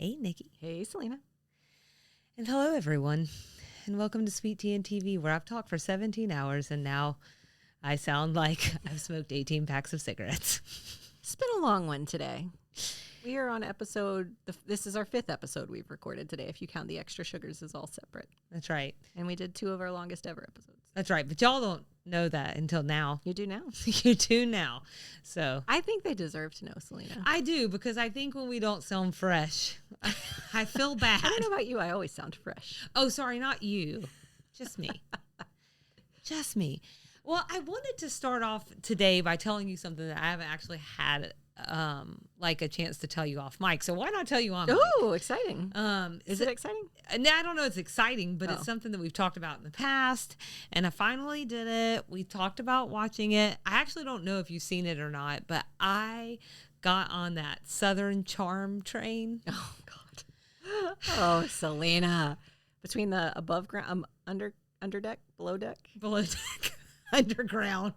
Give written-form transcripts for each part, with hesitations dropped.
Hey, Nikki. Hey, Salina. And hello, everyone. And welcome to Sweet Tea and TV, where I've talked for 17 hours and now I sound like I've smoked 18 packs of cigarettes. It's been a long one today. We are on this is our 5th episode we've recorded today, if you count the extra sugars as all separate. That's right. And we did 2 of our longest ever episodes. That's right. But y'all don't know that until now. You do now. You do now. So I think they deserve to know, Salina. I do, because I think when we don't sound fresh, I feel bad. I don't know about you. I always sound fresh. Oh, sorry, not you. Just me. Just me. Well, I wanted to start off today by telling you something that I haven't actually had like a chance to tell you off mic. So why not tell you on mic? Oh, exciting. Is it exciting? No, I don't know it's exciting, but it's something that we've talked about in the past. And I finally did it. We talked about watching it. I actually don't know if you've seen it or not, but I got on that Southern Charm train. Oh, God. Oh, Salina. Between the above ground, underdeck, below deck? Below deck. Underground.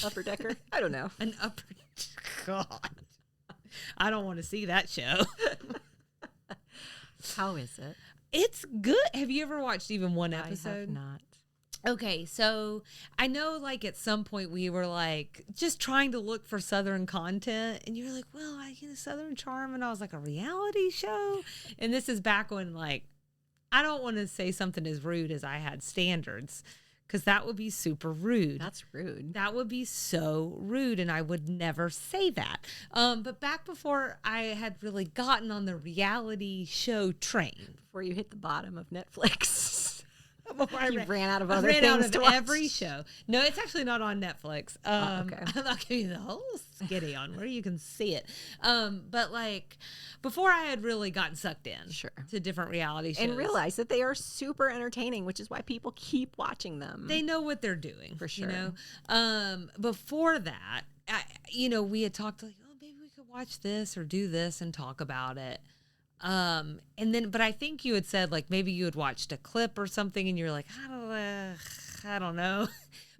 Upper decker? I don't know. An upper. God. I don't want to see that show. How is it? It's good. Have you ever watched even one episode? I have not. Okay, so I know like at some point we were like just trying to look for Southern content, and you're like, well, I get a Southern Charm, and I was like, a reality show? And this is back when, like, I don't want to say something as rude as I had standards, because that would be super rude. That's rude. That would be so rude, and I would never say that. But back before I had really gotten on the reality show train. Before you hit the bottom of Netflix. Before I ran out of I other ran things out of to watch. every show. No, it's actually not on Netflix. Okay. I'll give you the whole skitty on where you can see it. But like before I had really gotten sucked in to different reality shows. And realized that they are super entertaining, which is why people keep watching them. They know what they're doing. For sure. You know? Before that, we had talked like, oh, maybe we could watch this or do this and talk about it. But I think you had said like maybe you had watched a clip or something and you're like, I don't know.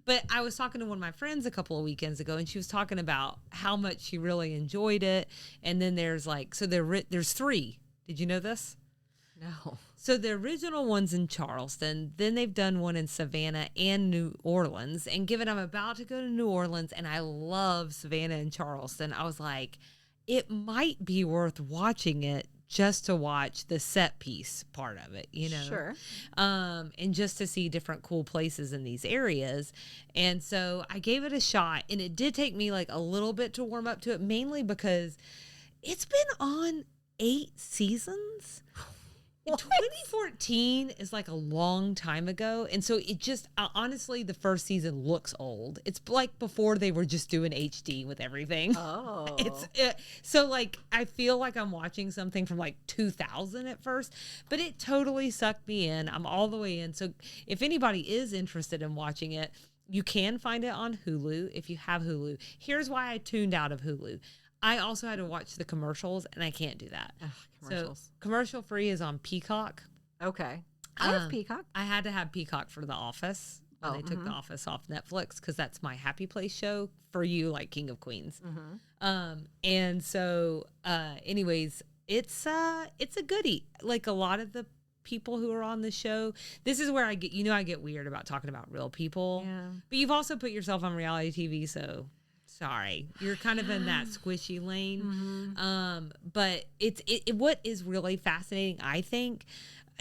But I was talking to one of my friends a couple of weekends ago, and she was talking about how much she really enjoyed it. And then there's like, so there's 3. Did you know this? No. So the original one's in Charleston. Then they've done one in Savannah and New Orleans. And given I'm about to go to New Orleans and I love Savannah and Charleston, I was like, it might be worth watching it just to watch the set piece part of it, you know? Sure. And just to see different cool places in these areas. And so I gave it a shot, and it did take me like a little bit to warm up to it, mainly because it's been on 8 seasons. What? 2014 is like a long time ago. And so it just, honestly, the first season looks old. It's like before they were just doing HD with everything. Oh. So like, I feel like I'm watching something from like 2000 at first, but it totally sucked me in. I'm all the way in. So if anybody is interested in watching it, you can find it on Hulu if you have Hulu. Here's why I tuned out of Hulu. I also had to watch the commercials, and I can't do that. Ugh, commercials. So commercial free is on Peacock. Okay. I have Peacock. I had to have Peacock for The Office. When they took The Office off Netflix, because that's my happy place show for you, like King of Queens. And so, anyways, it's a goodie. Like a lot of the people who are on the show, this is where I get weird about talking about real people. Yeah. But you've also put yourself on reality TV, so sorry, you're kind of in that squishy lane. But what is really fascinating, I think,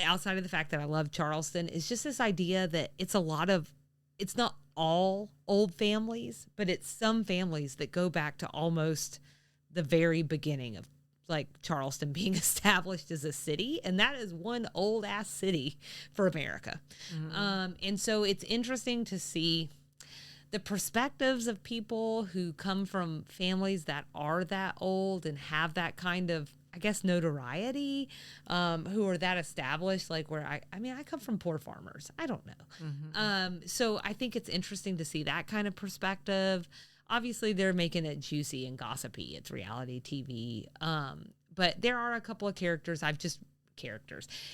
outside of the fact that I love Charleston, is just this idea that it's not all old families, but it's some families that go back to almost the very beginning of like Charleston being established as a city, and that is one old ass city for America. And so it's interesting to see the perspectives of people who come from families that are that old and have that kind of, I guess, notoriety, who are that established, like where I come from poor farmers. I don't know. So I think it's interesting to see that kind of perspective. Obviously, they're making it juicy and gossipy. It's reality TV. But there are a couple of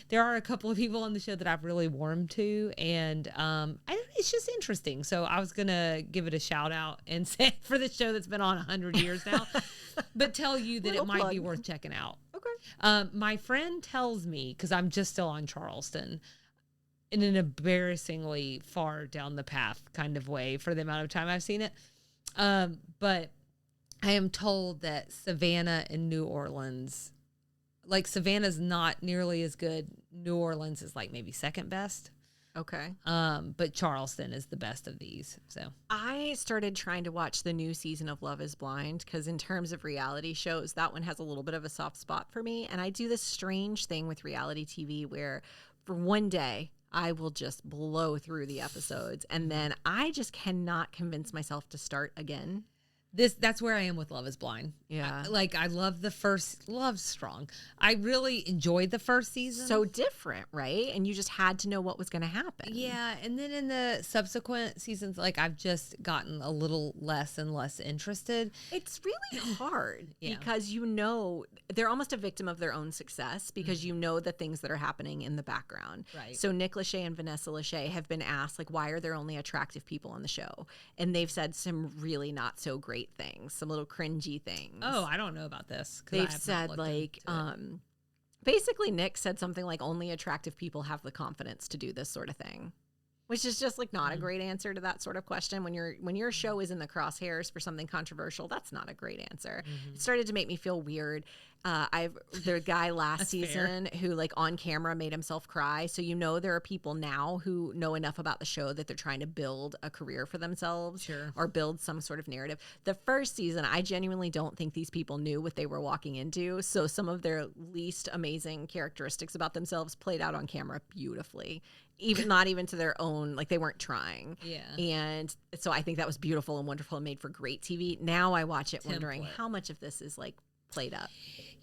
there are a couple of people on the show that I've really warmed to, and it's just interesting. So I was gonna give it a shout out and say for the show that's been on 100 years now, but tell you that it might be worth checking out. Okay. My friend tells me, because I'm just still on Charleston, in an embarrassingly far down the path kind of way for the amount of time I've seen it. But I am told that Savannah and New Orleans, like Savannah's not nearly as good. New Orleans is like maybe second best. Okay. But Charleston is the best of these. So I started trying to watch the new season of Love is Blind because in terms of reality shows, that one has a little bit of a soft spot for me. And I do this strange thing with reality TV where for one day, I will just blow through the episodes. And then I just cannot convince myself to start again. That's where I am with Love is Blind. Yeah. I love the first, Love's strong. I really enjoyed the first season. So different, right? And you just had to know what was going to happen. Yeah. And then in the subsequent seasons, like I've just gotten a little less and less interested. It's really hard Yeah. because you know they're almost a victim of their own success because you know the things that are happening in the background. Right. So Nick Lachey and Vanessa Lachey have been asked, like, why are there only attractive people on the show? And they've said some really not so great things, some little cringy things. Oh, I don't know about this. They've said like, basically Nick said something like only attractive people have the confidence to do this sort of thing, which is just like not a great answer to that sort of question. When your show is in the crosshairs for something controversial, that's not a great answer. It started to make me feel weird. The guy last season who like on camera made himself cry. So you know there are people now who know enough about the show that they're trying to build a career for themselves or build some sort of narrative. The first season, I genuinely don't think these people knew what they were walking into. So some of their least amazing characteristics about themselves played out on camera beautifully. Even not even to their own, like they weren't trying. Yeah. And so I think that was beautiful and wonderful and made for great TV. Now I watch it wondering how much of this is like played up.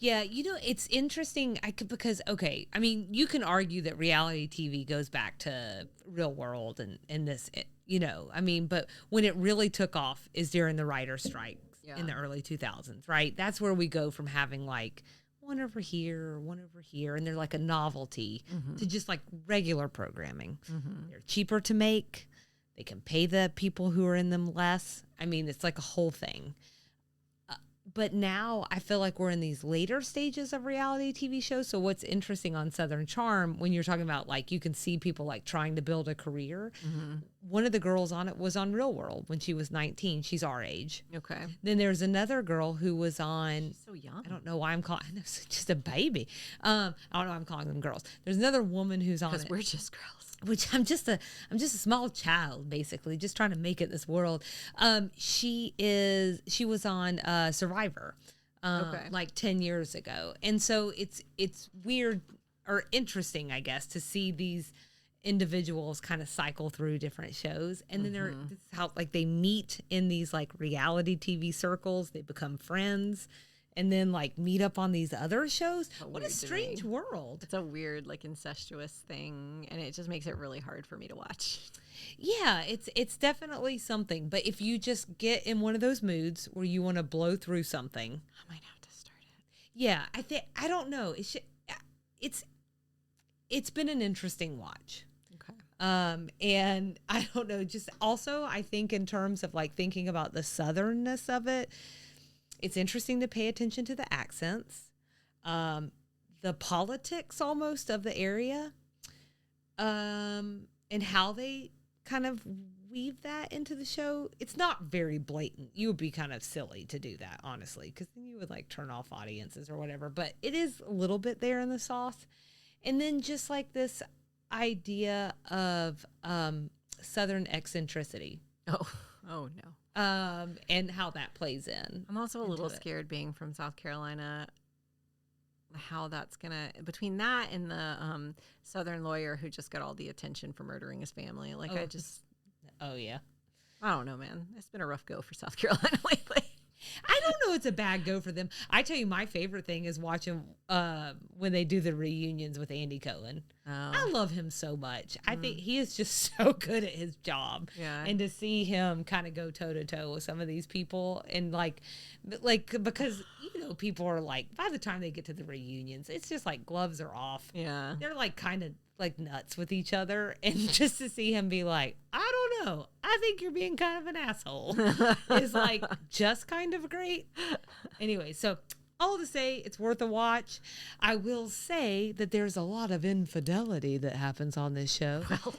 Yeah, it's interesting. Because I mean, you can argue that reality TV goes back to Real World and this, I mean, but when it really took off is during the writer strikes in the early 2000s, right? That's where we go from having like one over here, and they're like a novelty to just like regular programming. They're cheaper to make. They can pay the people who are in them less. I mean, it's like a whole thing. But now I feel like we're in these later stages of reality TV shows. So what's interesting on Southern Charm, when you're talking about like you can see people like trying to build a career, one of the girls on it was on Real World when she was 19. She's our age. Okay. Then there's another girl who was on. She's so young. I don't know why I'm calling. I know, it's just a baby. I don't know why I'm calling them girls. There's another woman who's on it. Because we're just girls. Which I'm just a small child, basically, just trying to make it in this world. She was on Survivor, like 10 years ago, and so it's weird or interesting, I guess, to see these individuals kind of cycle through different shows, and then this is how like they meet in these like reality TV circles, they become friends. And then like meet up on these other shows. What a strange world. It's a weird like incestuous thing, and it just makes it really hard for me to watch. Yeah, it's definitely something. But if you just get in one of those moods where you want to blow through something, I might have to start it. Yeah, I don't know. It's been an interesting watch. Okay. And I don't know. Just also, I think in terms of like thinking about the southernness of it. It's interesting to pay attention to the accents, the politics almost of the area, and how they kind of weave that into the show. It's not very blatant. You would be kind of silly to do that, honestly, because then you would like turn off audiences or whatever. But it is a little bit there in the sauce. And then just like this idea of Southern eccentricity. Oh no. And how that plays in. I'm also a little scared being from South Carolina, how that's gonna, between that and the Southern lawyer who just got all the attention for murdering his family. Like Oh yeah. I don't know, man. It's been a rough go for South Carolina lately. I don't know it's a bad go for them. I tell you, my favorite thing is watching when they do the reunions with Andy Cohen. Oh. I love him so much. I think he is just so good at his job. Yeah. And to see him kind of go toe to toe with some of these people and like because people are like by the time they get to the reunions, it's just like gloves are off. Yeah. They're like kind of like nuts with each other, and just to see him be like, I don't know, I think you're being kind of an asshole is like just kind of great. Anyway, so all to say it's worth a watch. I will say that there's a lot of infidelity that happens on this show. Well,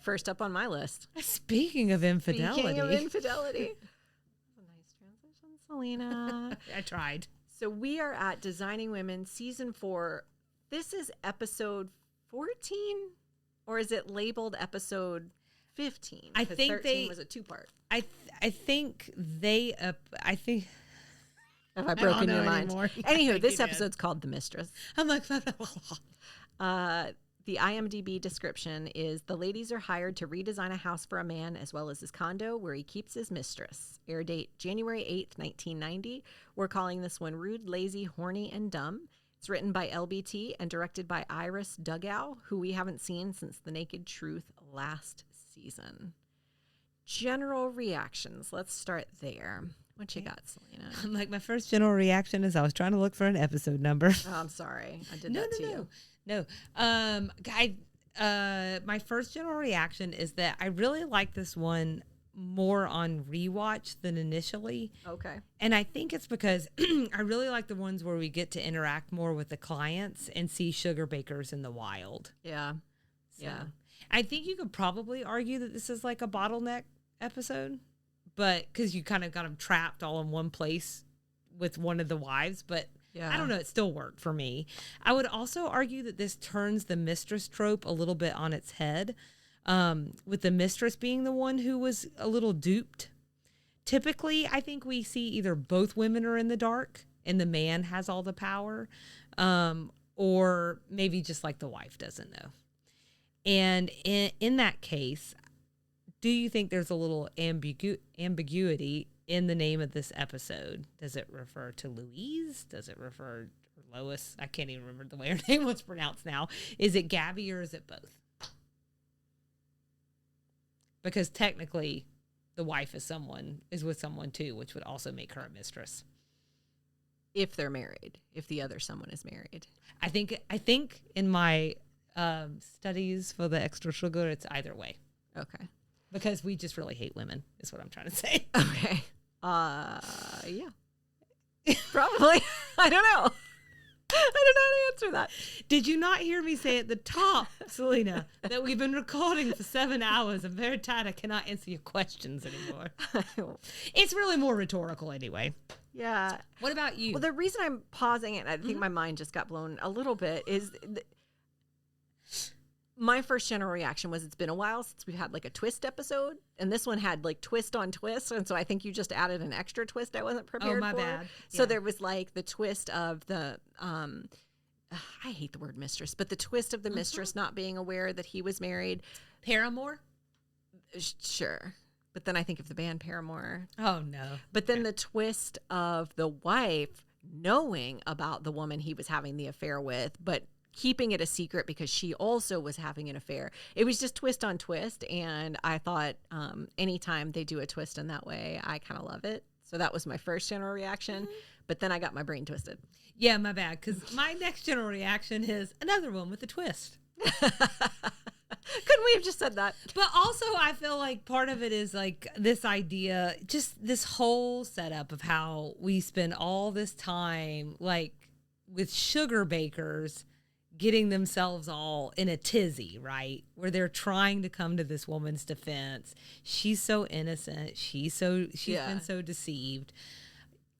first up on my list. Speaking of infidelity. Speaking of infidelity. That's a nice transition, Salina. I tried. So we are at Designing Women Season 4. This is episode 14? Or is it labeled episode 15? I think 13 was a 2-part. I think Have I broken your mind? Anymore. Anywho, this episode's called The Mistress. I'm like, The IMDb description is the ladies are hired to redesign a house for a man as well as his condo where he keeps his mistress. Air date January 8th, 1990. We're calling this one Rude, Lazy, Horny, and Dumb. It's written by LBT and directed by Iris Dugow, who we haven't seen since The Naked Truth last season. General reactions. Let's start there. What you got, Salina? I'm like, my first general reaction is I was trying to look for an episode number. Oh, I'm sorry. I did that to you. No. My first general reaction is that I really like this one more on rewatch than initially. Okay. And I think it's because I really like the ones where we get to interact more with the clients and see sugar bakers in the wild. Yeah. So, yeah. I think you could probably argue that this is like a bottleneck episode, but because you kind of got them trapped all in one place with one of the wives, but Yeah. I don't know, it still worked for me. I would also argue that this turns the mistress trope a little bit on its head, with the mistress being the one who was a little duped. Typically, I think we see either both women are in the dark and the man has all the power, or maybe just like the wife doesn't know. And in that case, do you think there's a little ambiguity in the name of this episode? Does it refer to Louise? Does it refer to Lois? I can't even remember the way her name was pronounced now. Is it Gabby or is it both? Because technically the wife is with someone too, which would also make her a mistress. If they're married, if the other someone is married. I think in my studies for the extra sugar, it's either way. Okay. Because we just really hate women, is what I'm trying to say. Okay. Yeah. Probably. I don't know. I don't know how to answer that. Did you not hear me say at the top, Salina, that we've been recording for 7 hours? I'm very tired. I cannot answer your questions anymore. It's really more rhetorical anyway. Yeah. What about you? Well, the reason I'm pausing it, and I think my mind just got blown a little bit, is my first general reaction was it's been a while since we've had like a twist episode, and this one had like twist on twist, and so I think you just added an extra twist I wasn't prepared for. Oh, my bad. So there was like the twist of the I hate the word mistress, but the twist of the mistress not being aware that he was married. Paramore? Sure. But then I think of the band Paramore. Oh, no. But then the twist of the wife knowing about the woman he was having the affair with, but keeping it a secret because she also was having an affair. It was just twist on twist. And I thought anytime they do a twist in that way, I kind of love it. So that was my first general reaction. But then I got my brain twisted. Yeah, my bad. Because my next general reaction is another one with a twist. Couldn't we have just said that? But also, I feel like part of it is like this idea, just this whole setup of how we spend all this time like with sugar bakers getting themselves all in a tizzy, right? Where they're trying to come to this woman's defense. She's so innocent. She's been so deceived.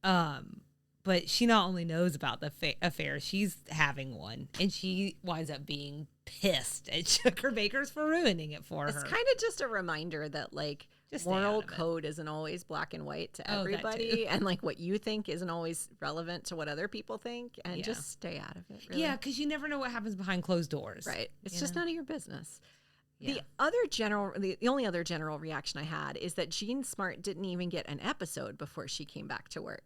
But she not only knows about the affair, she's having one, and she winds up being pissed at sugar bakers for ruining it for her. It's kind of just a reminder that like Just moral code isn't always black and white to everybody, and like what you think isn't always relevant to what other people think, and just stay out of it. Really. Yeah, because you never know what happens behind closed doors. Right. It's just none of your business. Yeah. The only other general reaction I had is that Jean Smart didn't even get an episode before she came back to work.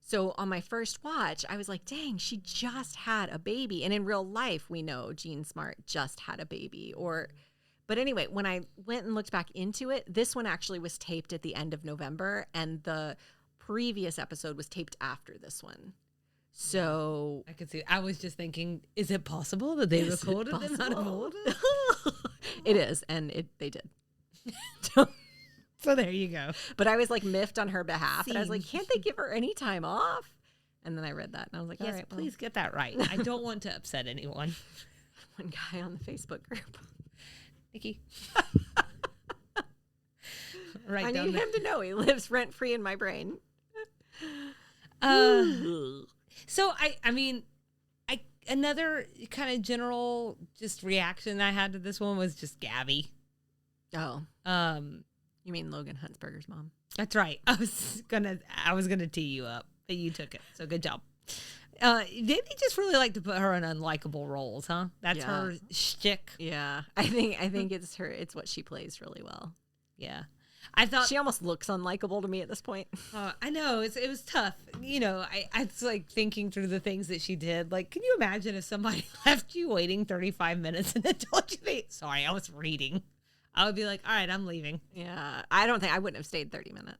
So on my first watch, I was like, dang, she just had a baby. And in real life, we know Jean Smart just had a baby. But anyway, when I went and looked back into it, this one actually was taped at the end of November, and the previous episode was taped after this one. So I could see. I was just thinking, is it possible that they recorded them out of order? It is, and they did. So there you go. But I was like miffed on her behalf, and I was like, can't they give her any time off? And then I read that and I was like, yes, all right, please get that right. I don't want to upset anyone. One guy on the Facebook group. Nikki. I need him to know he lives rent free in my brain. So I mean, another kind of general just reaction I had to this one was just Gabby. Oh. You mean Logan Huntsberger's mom? That's right. I was gonna tee you up, but you took it. So good job. They just really like to put her in unlikable roles, huh? That's her shtick. Yeah. I think it's what she plays really well. Yeah. I thought she almost looks unlikable to me at this point. I know it was tough. You know, I was like thinking through the things that she did. Like, can you imagine if somebody left you waiting 35 minutes and then told you sorry, I was reading. I would be like, all right, I'm leaving. Yeah. I wouldn't have stayed 30 minutes.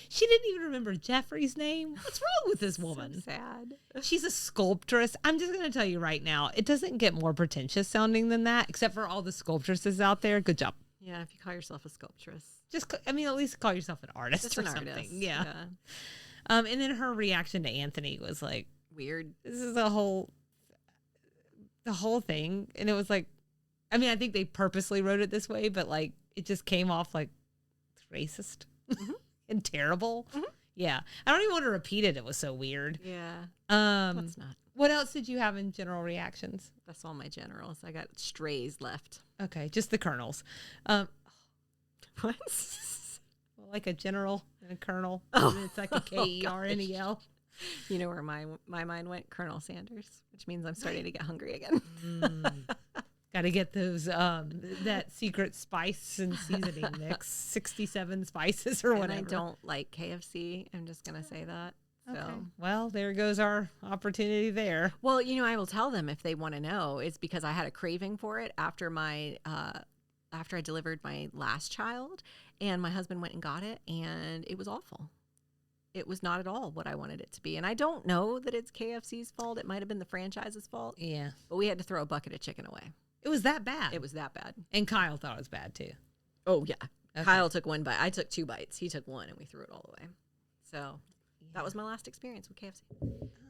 She didn't even remember Jeffrey's name. What's wrong with this woman? So sad. She's a sculptress. I'm just going to tell you right now, it doesn't get more pretentious sounding than that, except for all the sculptresses out there. Good job. Yeah, if you call yourself a sculptress. At least call yourself an artist Just or an something. Artist. Yeah. And then her reaction to Anthony was like, weird. This is the whole thing. And it was like, I mean, I think they purposely wrote it this way, but like, it just came off like racist and terrible. Mm-hmm. Yeah. I don't even want to repeat it. It was so weird. Yeah. That's not. What else did you have in general reactions? That's all my generals. I got strays left. Okay. Just the colonels. What? Well, like a general and a colonel. Oh. And it's like a Kernel. You know where my mind went? Colonel Sanders, which means I'm starting to get hungry again. Got to get those, that secret spice and seasoning mix, 67 spices or whatever. And I don't like KFC. I'm just going to say that. So. Okay. Well, there goes our opportunity there. Well, you know, I will tell them if they want to know. It's because I had a craving for it after after I delivered my last child, and my husband went and got it, and it was awful. It was not at all what I wanted it to be. And I don't know that it's KFC's fault. It might have been the franchise's fault. Yeah. But we had to throw a bucket of chicken away. It was that bad. It was that bad. And Kyle thought it was bad too. Oh, yeah. Okay. Kyle took one bite. I took 2 bites. He took 1, and we threw it all away. So that was my last experience with KFC.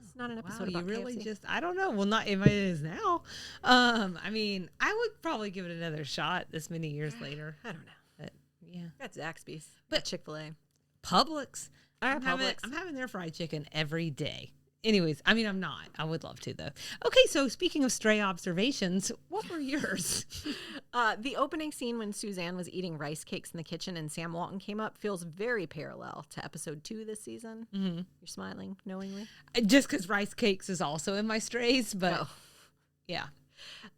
It's not an episode about you really KFC. I don't know. Well, not if it is now. I mean, I would probably give it another shot this many years later. I don't know. But yeah. Got Zaxby's. But Chick-fil-A. Publix. I'm having their fried chicken every day. Anyways, I mean, I'm not. I would love to, though. Okay, so speaking of stray observations, what were yours? The opening scene when Suzanne was eating rice cakes in the kitchen and Sam Walton came up feels very parallel to episode 2 this season. Mm-hmm. You're smiling knowingly? Just because rice cakes is also in my strays, but yeah.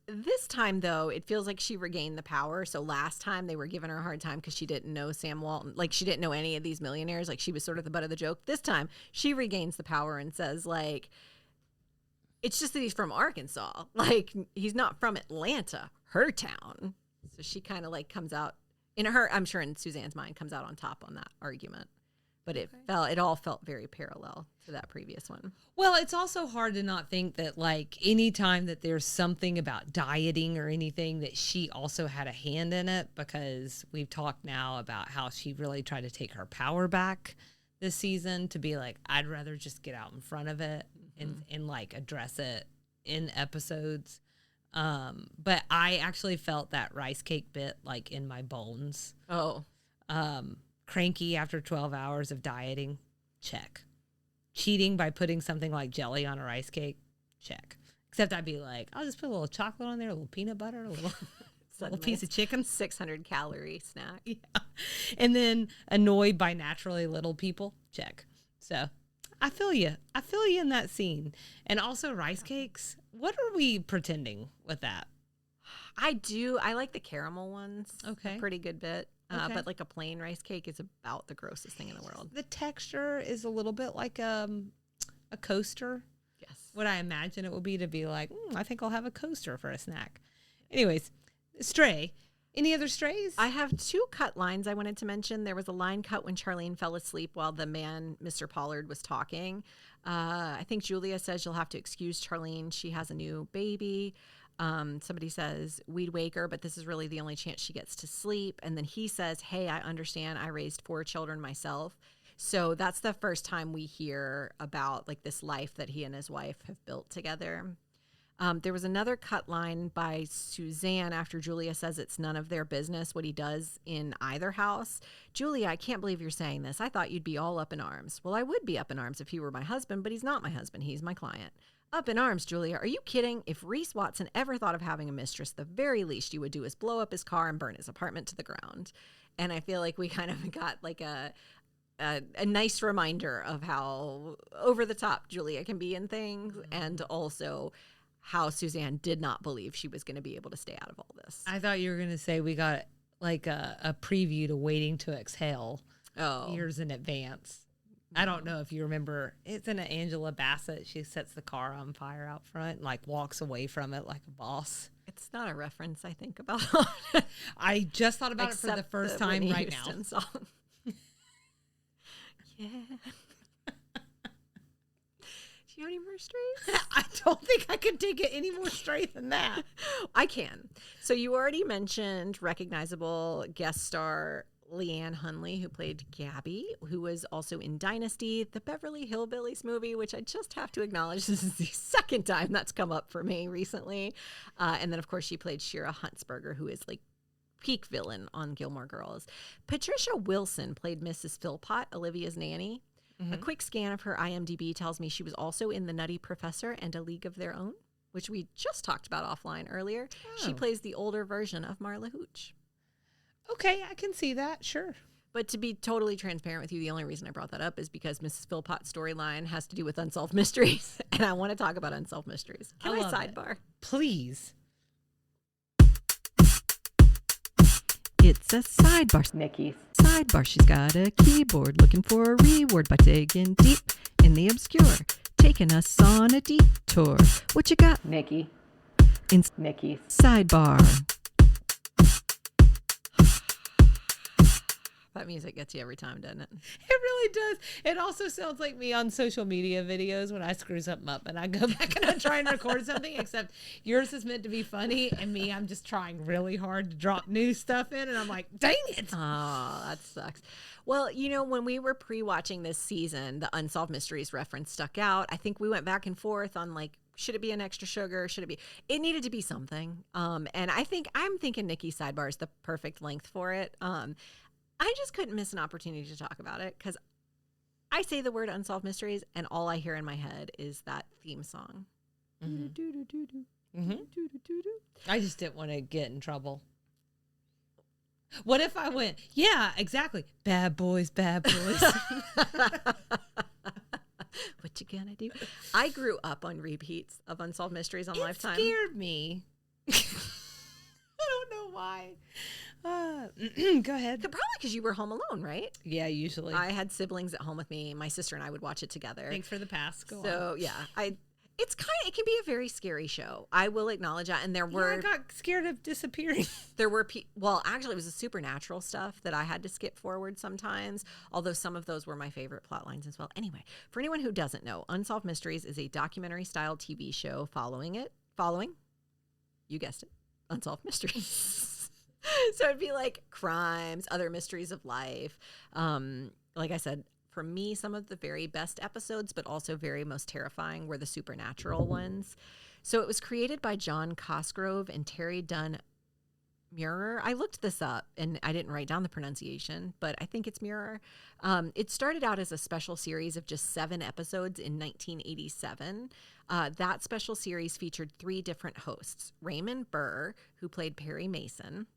This time, though, it feels like she regained the power. So last time they were giving her a hard time because she didn't know Sam Walton. Like, she didn't know any of these millionaires. Like, she was sort of the butt of the joke. This time, she regains the power and says, like, it's just that he's from Arkansas. Like, he's not from Atlanta, her town. So she kind of, like, comes out, I'm sure in Suzanne's mind, comes out on top on that argument. But it all felt very parallel to that previous one. Well, it's also hard to not think that, like, anytime that there's something about dieting or anything, that she also had a hand in it, because we've talked now about how she really tried to take her power back this season to be like, I'd rather just get out in front of it and like address it in episodes. But I actually felt that rice cake bit like in my bones. Oh. Cranky after 12 hours of dieting, check. Cheating by putting something like jelly on a rice cake, check. Except I'd be like, I'll just put a little chocolate on there, a little peanut butter, a little piece of chicken. 600 calorie snack. Yeah. And then annoyed by naturally little people, check. So I feel you. I feel you in that scene. And also rice cakes. What are we pretending with that? I do. I like the caramel ones. Okay. A pretty good bit. Okay. But like a plain rice cake is about the grossest thing in the world. The texture is a little bit like a coaster. Yes. What I imagine it will be to be like, I think I'll have a coaster for a snack. Anyways, stray. Any other strays? I have 2 cut lines I wanted to mention. There was a line cut when Charlene fell asleep while the man, Mr. Pollard, was talking. I think Julia says you'll have to excuse Charlene. She has a new baby. Somebody says, we'd wake her, but this is really the only chance she gets to sleep. And then he says, hey, I understand. I raised 4 children myself. So that's the first time we hear about like this life that he and his wife have built together. There was another cut line by Suzanne after Julia says it's none of their business what he does in either house. Julia, I can't believe you're saying this. I thought you'd be all up in arms. Well, I would be up in arms if he were my husband, but he's not my husband. He's my client. Up in arms, Julia. Are you kidding? If Reese Watson ever thought of having a mistress, the very least you would do is blow up his car and burn his apartment to the ground. And I feel like we kind of got like a nice reminder of how over the top Julia can be in things, and also how Suzanne did not believe she was going to be able to stay out of all this. I thought you were going to say we got like a preview to Waiting to Exhale years in advance. I don't know if you remember. It's in Angela Bassett. She sets the car on fire out front and like walks away from it like a boss. It's not a reference I think about. I just thought about it for the first time Whitney right Houston now. Song. Yeah. Do you have any more straight? I don't think I could take it any more straight than that. I can. So you already mentioned recognizable guest star Leanne Hunley, who played Gabby, who was also in Dynasty, the Beverly Hillbillies movie, which I just have to acknowledge this is the second time that's come up for me recently. And then, of course, she played Shira Huntsberger, who is like peak villain on Gilmore Girls. Patricia Wilson played Mrs. Philpott, Olivia's nanny. A quick scan of her IMDb tells me she was also in The Nutty Professor and A League of Their Own, which we just talked about offline earlier. Oh. She plays the older version of Marla Hooch. Okay, I can see that. Sure. But to be totally transparent with you, the only reason I brought that up is because Mrs. Philpott's storyline has to do with unsolved mysteries, and I want to talk about unsolved mysteries. Can I sidebar? Please. It's a sidebar, Nikki. Sidebar. She's got a keyboard looking for a reward by digging deep in the obscure, taking us on a detour. What you got, Nikki? In Nikki. Sidebar. That music gets you every time, doesn't it? It really does. It also sounds like me on social media videos when I screw something up and I go back and I try and record something, except yours is meant to be funny and me, I'm just trying really hard to drop new stuff in and I'm like, dang it. Oh, that sucks. Well, you know, when we were pre-watching this season, the Unsolved Mysteries reference stuck out. I think we went back and forth on like, should it be an extra sugar? Should it be? It needed to be something. And I'm thinking Nikki's sidebar is the perfect length for it. I just couldn't miss an opportunity to talk about it because I say the word Unsolved Mysteries and all I hear in my head is that theme song. I just didn't want to get in trouble. What if I went, yeah, exactly. Bad boys, bad boys. What you gonna do? I grew up on repeats of Unsolved Mysteries on Lifetime. It scared me. I don't know why. Go ahead. Probably because you were home alone, right? Yeah, usually. I had siblings at home with me. My sister and I would watch it together. Thanks for the pass. Go on. So yeah, it can be a very scary show. I will acknowledge that. And I got scared of disappearing. There were actually it was the supernatural stuff that I had to skip forward sometimes, although some of those were my favorite plot lines as well. Anyway, for anyone who doesn't know, Unsolved Mysteries is a documentary style TV show following, you guessed it, Unsolved Mysteries. So it'd be like crimes, other mysteries of life. Like I said, for me, some of the very best episodes, but also very most terrifying, were the supernatural ones. So it was created by John Cosgrove and Terry Dunn Muir. I looked this up and I didn't write down the pronunciation, but I think it's Muir. It started out as a special series of just 7 episodes in 1987. That special series featured 3 different hosts: Raymond Burr, who played Perry Mason;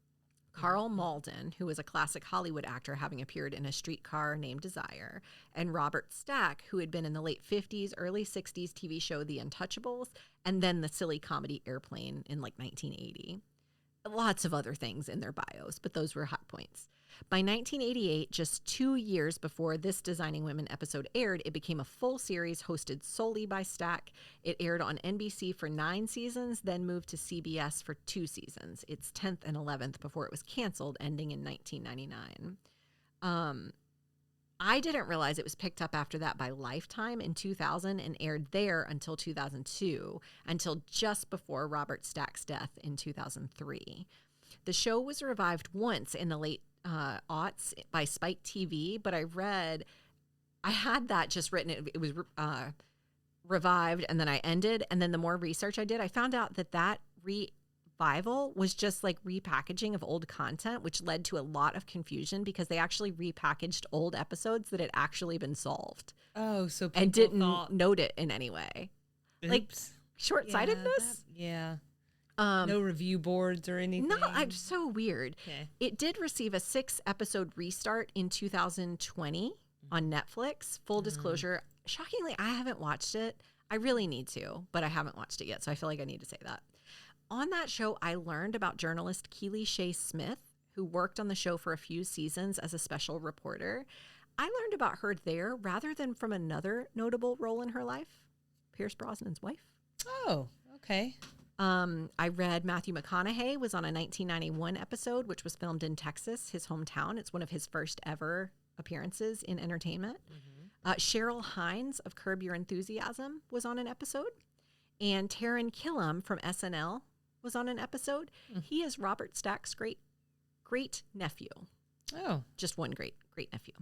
Carl Malden, who was a classic Hollywood actor having appeared in A Streetcar Named Desire; and Robert Stack, who had been in the late 50s, early 60s TV show The Untouchables, and then the silly comedy Airplane in like 1980. Lots of other things in their bios, but those were high points. By 1988, just 2 years before this Designing Women episode aired, it became a full series hosted solely by Stack. It aired on NBC for 9 seasons, then moved to CBS for 2 seasons, its 10th and 11th before it was canceled, ending in 1999. I didn't realize it was picked up after that by Lifetime in 2000 and aired there until 2002, until just before Robert Stack's death in 2003. The show was revived once in the late aughts by Spike TV, but I read I had that just written. It was revived, and then I ended. And then the more research I did, I found out that revival was just like repackaging of old content, which led to a lot of confusion because they actually repackaged old episodes that had actually been solved. Oh, so people and didn't thought, note it in any way. oops. Like short-sightedness. No review boards or anything. No, I'm so weird. Okay. It did receive a 6-episode restart in 2020 on Netflix. Full disclosure, shockingly, I haven't watched it. I really need to, but I haven't watched it yet, so I feel like I need to say that. On that show, I learned about journalist Keely Shea Smith, who worked on the show for a few seasons as a special reporter. I learned about her there rather than from another notable role in her life, Pierce Brosnan's wife. Oh, okay. I read Matthew McConaughey was on a 1991 episode, which was filmed in Texas, his hometown. It's one of his first ever appearances in entertainment. Cheryl Hines of Curb Your Enthusiasm was on an episode. And Taran Killam from SNL was on an episode. He is Robert Stack's great nephew. Oh. Just one great nephew.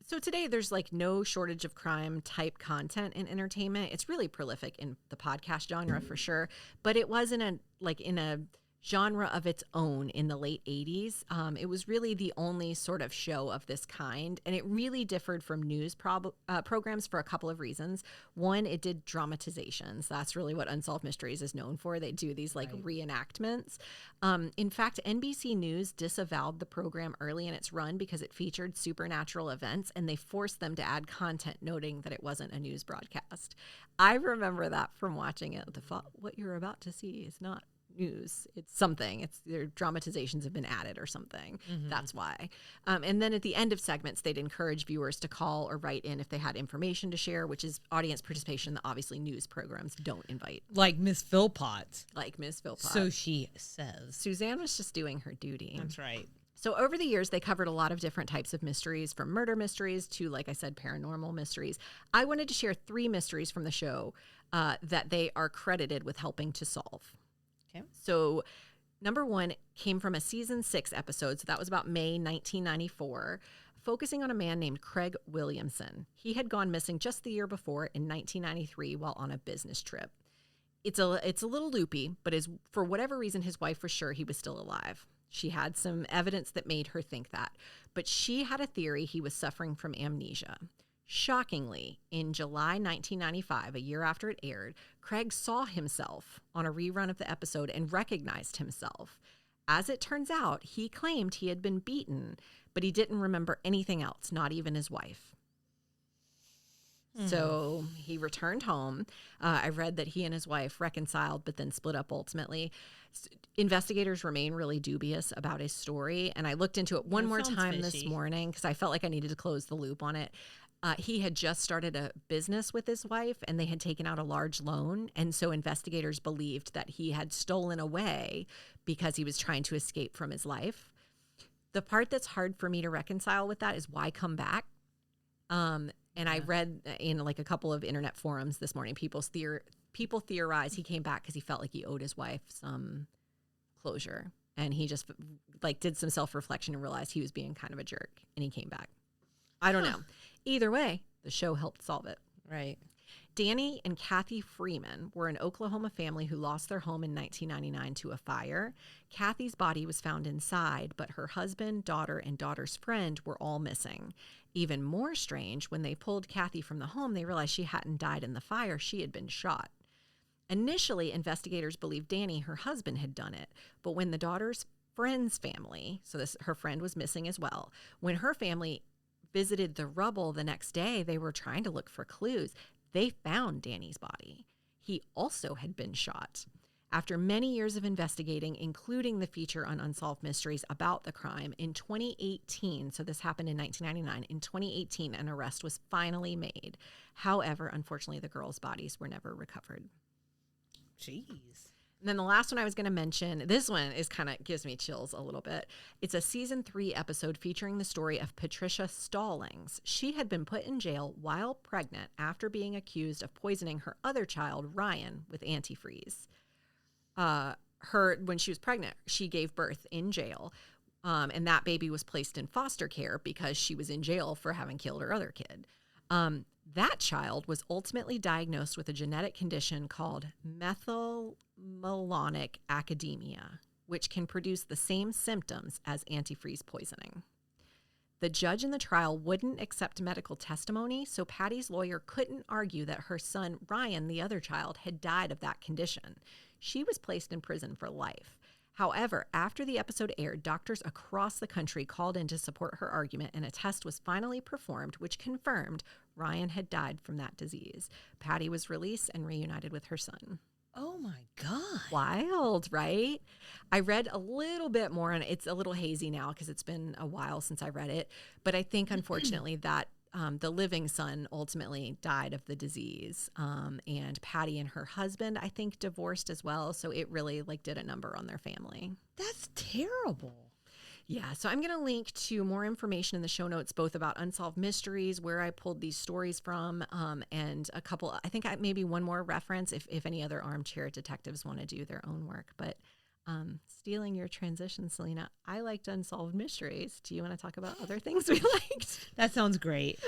So today there's like no shortage of crime type content in entertainment. It's really prolific in the podcast genre for sure, but it was in a genre of its own in the late 80s. It was really the only sort of show of this kind, and it really differed from news programs for a couple of reasons. One, it did dramatizations. That's really what Unsolved Mysteries is known for. They do these reenactments. In fact, NBC News disavowed the program early in its run because it featured supernatural events, and they forced them to add content noting that it wasn't a news broadcast. I remember that from watching it. What you're about to see is not news. It's something. It's their dramatizations have been added or something. That's why. And then at the end of segments, they'd encourage viewers to call or write in if they had information to share, which is audience participation that obviously news programs don't invite. Like Miss Philpott. So she says. Suzanne was just doing her duty. That's right. So over the years, they covered a lot of different types of mysteries, from murder mysteries to, like I said, paranormal mysteries. I wanted to share 3 mysteries from the show that they are credited with helping to solve. Okay. So number 1 came from a season 6 episode. So that was about May 1994, focusing on a man named Craig Williamson. He had gone missing just the year before in 1993 while on a business trip. It's a little loopy, but for whatever reason, his wife was sure he was still alive. She had some evidence that made her think that, but she had a theory he was suffering from amnesia. Shockingly, in July 1995, a year after it aired, Craig saw himself on a rerun of the episode and recognized himself. As it turns out, he claimed he had been beaten, but he didn't remember anything else, not even his wife. So he returned home. I read that he and his wife reconciled, but then split up ultimately. Investigators remain really dubious about his story, and I looked into it one more time this morning because I felt like I needed to close the loop on it. He had just started a business with his wife, and they had taken out a large loan, and so investigators believed that he had stolen away because he was trying to escape from his life. The part that's hard for me to reconcile with that is why come back? And I read in like a couple of internet forums this morning, people theorize he came back because he felt like he owed his wife some closure, and he just like did some self-reflection and realized he was being kind of a jerk, and he came back. I don't know. Either way, the show helped solve it. Right. Danny and Kathy Freeman were an Oklahoma family who lost their home in 1999 to a fire. Kathy's body was found inside, but her husband, daughter, and daughter's friend were all missing. Even more strange, when they pulled Kathy from the home, they realized she hadn't died in the fire. She had been shot. Initially, investigators believed Danny, her husband, had done it. But when the daughter's friend's family, her friend was missing as well, when her family visited the rubble the next day, they were trying to look for clues. They found Danny's body. He also had been shot. After many years of investigating, including the feature on Unsolved Mysteries about the crime, in 2018, so this happened in 1999, in 2018, an arrest was finally made. However, unfortunately, the girls' bodies were never recovered. Jeez. And then the last one I was going to mention, this one is kind of gives me chills a little bit. It's a season 3 episode featuring the story of Patricia Stallings. She had been put in jail while pregnant after being accused of poisoning her other child, Ryan, with antifreeze. When she was pregnant, she gave birth in jail. And that baby was placed in foster care because she was in jail for having killed her other kid. That child was ultimately diagnosed with a genetic condition called methylmalonic acidemia, which can produce the same symptoms as antifreeze poisoning. The judge in the trial wouldn't accept medical testimony, so Patty's lawyer couldn't argue that her son, Ryan, the other child, had died of that condition. She was placed in prison for life. However, after the episode aired, doctors across the country called in to support her argument, and a test was finally performed, which confirmed Ryan had died from that disease. Patty was released and reunited with her son. Oh my God. Wild, right? I read a little bit more, and it's a little hazy now because it's been a while since I read it. But I think, unfortunately, that the living son ultimately died of the disease. And Patty and her husband, I think, divorced as well. So it really did a number on their family. That's terrible. Yeah, so I'm going to link to more information in the show notes, both about Unsolved Mysteries, where I pulled these stories from, and a couple, I think maybe one more reference if any other armchair detectives want to do their own work. But stealing your transition, Salina, I liked Unsolved Mysteries. Do you want to talk about other things we liked? That sounds great.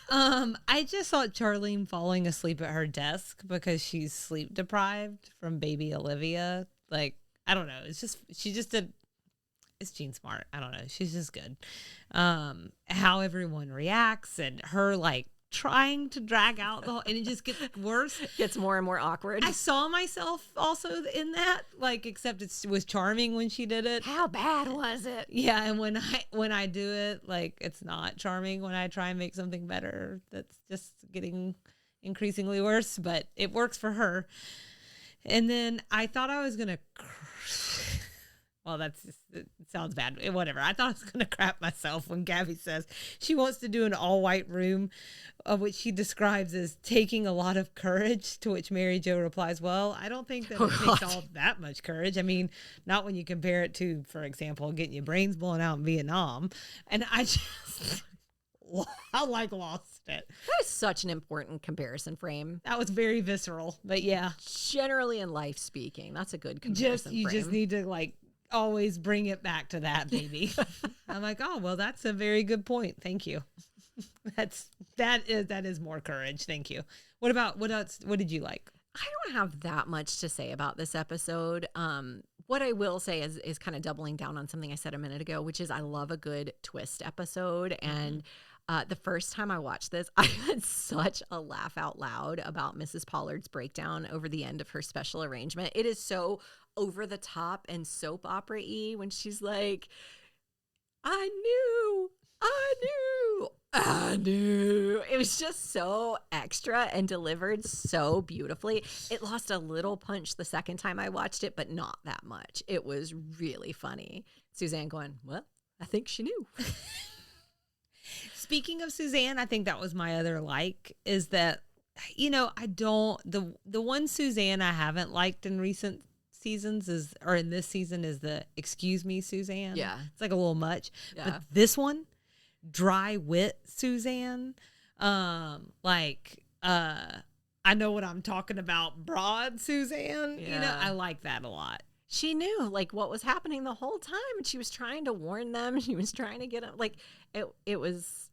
I just saw Charlene falling asleep at her desk because she's sleep deprived from baby Olivia. I don't know. It's Jean Smart. I don't know. She's just good. How everyone reacts and her trying to drag out the whole, and it just gets worse. Gets more and more awkward. I saw myself also in that, except it was charming when she did it. How bad was it? Yeah, and when I do it, it's not charming when I try and make something better. That's just getting increasingly worse, but it works for her. And then I thought I was gonna. Well, it sounds bad. Whatever. I thought I was going to crap myself when Gabby says she wants to do an all-white room, of which she describes as taking a lot of courage, to which Mary Jo replies, well, I don't think that it takes all that much courage. I mean, not when you compare it to, for example, getting your brains blown out in Vietnam. And I just, I lost it. That is such an important comparison frame. That was very visceral, but yeah. Generally in life speaking, that's a good comparison frame. You just need to always bring it back to that, baby. I'm oh, well, that's a very good point. Thank you. That is more courage. Thank you. What else? What did you like? I don't have that much to say about this episode. What I will say is kind of doubling down on something I said a minute ago, which is I love a good twist episode. And the first time I watched this, I had such a laugh out loud about Mrs. Pollard's breakdown over the end of her special arrangement. It is so over the top and soap opera-y when she's like, I knew. It was just so extra and delivered so beautifully. It lost a little punch the second time I watched it, but not that much. It was really funny. Suzanne going, well, I think she knew. Speaking of Suzanne, I think that was my other is that, the one Suzanne I haven't liked in recent seasons in this season is the excuse me Suzanne. Yeah. It's a little much. Yeah. But this one, dry wit Suzanne, I know what I'm talking about, broad Suzanne. Yeah. I like that a lot. She knew what was happening the whole time, and she was trying to warn them. She was trying to get them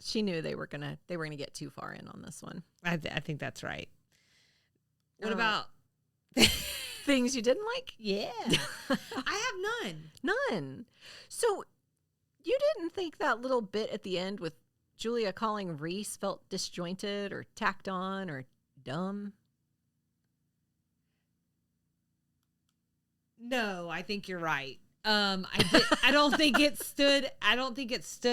she knew they were gonna get too far in on this one. I think that's right. What about things you didn't like? Yeah. I have None. So you didn't think that little bit at the end with Julia calling Reese felt disjointed or tacked on or dumb? No, I think you're right. I don't think it stood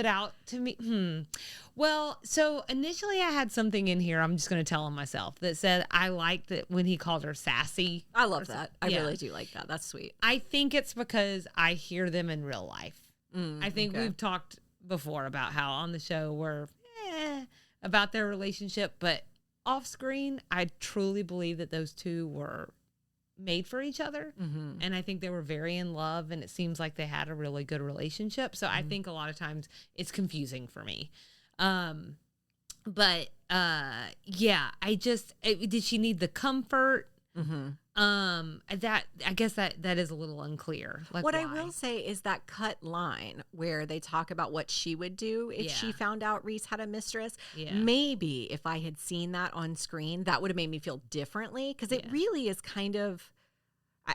out to me. Well, so initially I had something in here, I'm just going to tell him myself, that said I liked it when he called her sassy. I love that. I really do like that. That's sweet. I think it's because I hear them in real life. I think we've talked before about how on the show we're about their relationship, but off screen, I truly believe that those two were made for each other. Mm-hmm. And I think they were very in love, and it seems like they had a really good relationship. So I think a lot of times it's confusing for me. Did she need the comfort? That I guess that is a little unclear. Like, what why? I will say is that cut line where they talk about what she would do if she found out Reese had a mistress. Yeah. Maybe if I had seen that on screen, that would have made me feel differently, because it really is kind of.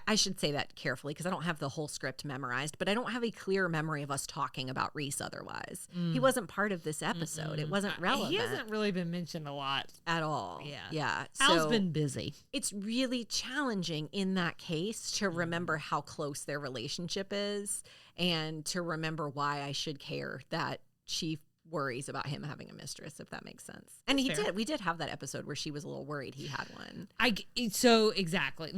I should say that carefully because I don't have the whole script memorized, but I don't have a clear memory of us talking about Reese otherwise. He wasn't part of this episode. It wasn't relevant. He hasn't really been mentioned a lot at all. Yeah. Al's been busy. It's really challenging in that case to remember how close their relationship is and to remember why I should care that she worries about him having a mistress, if that makes sense. And we did have that episode where she was a little worried he had one. So exactly.